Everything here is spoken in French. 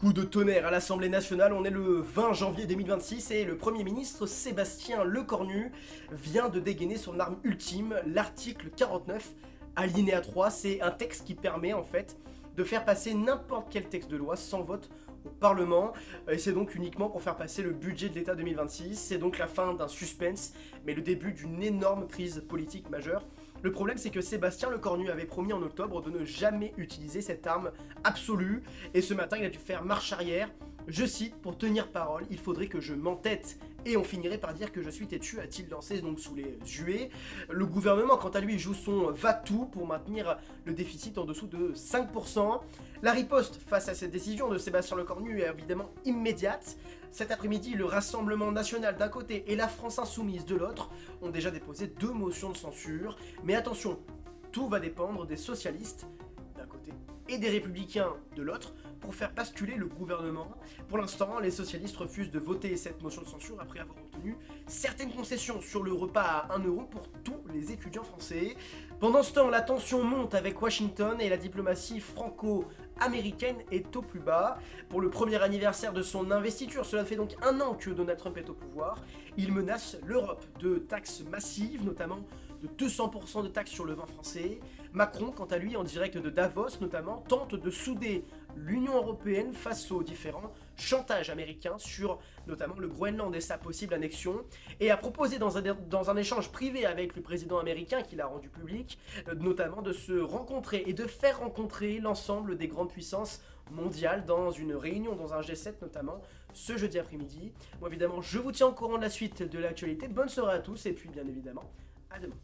Coup de tonnerre à l'Assemblée nationale, on est le 20 janvier 2026 et le Premier ministre Sébastien Lecornu vient de dégainer son arme ultime, l'article 49, alinéa 3. C'est un texte qui permet en fait de faire passer n'importe quel texte de loi sans vote au Parlement. Et c'est donc uniquement pour faire passer le budget de l'État 2026. C'est donc la fin d'un suspense, mais le début d'une énorme crise politique majeure. Le problème, c'est que Sébastien Lecornu avait promis en octobre de ne jamais utiliser cette arme absolue. Et ce matin, il a dû faire marche arrière. Je cite, pour tenir parole, il faudrait que je m'entête et on finirait par dire que je suis têtu, a-t-il lancé donc sous les huées. Le gouvernement, quant à lui, joue son va-tout pour maintenir le déficit en dessous de 5%. La riposte face à cette décision de Sébastien Lecornu est évidemment immédiate. Cet après-midi, le Rassemblement national d'un côté et la France insoumise de l'autre ont déjà déposé 2 motions de censure. Mais attention, tout va dépendre des socialistes d'un côté et des républicains de l'autre pour faire basculer le gouvernement. Pour l'instant, les socialistes refusent de voter cette motion de censure après avoir obtenu certaines concessions sur le repas à 1 euro pour tous les étudiants français. Pendant ce temps, la tension monte avec Washington et la diplomatie franco-américaine est au plus bas. Pour le premier anniversaire de son investiture, cela fait donc 1 an que Donald Trump est au pouvoir, il menace l'Europe de taxes massives, notamment de 200% de taxes sur le vin français. Macron, quant à lui, en direct de Davos notamment, tente de souder l'Union européenne face aux différents chantages américains sur notamment le Groenland et sa possible annexion, et a proposé dans un échange privé avec le président américain qu'il a rendu public, notamment de se rencontrer et de faire rencontrer l'ensemble des grandes puissances mondiales dans une réunion dans un G7 notamment ce jeudi après-midi. Bon, évidemment, je vous tiens au courant de la suite de l'actualité. Bonne soirée à tous et puis bien évidemment, à demain.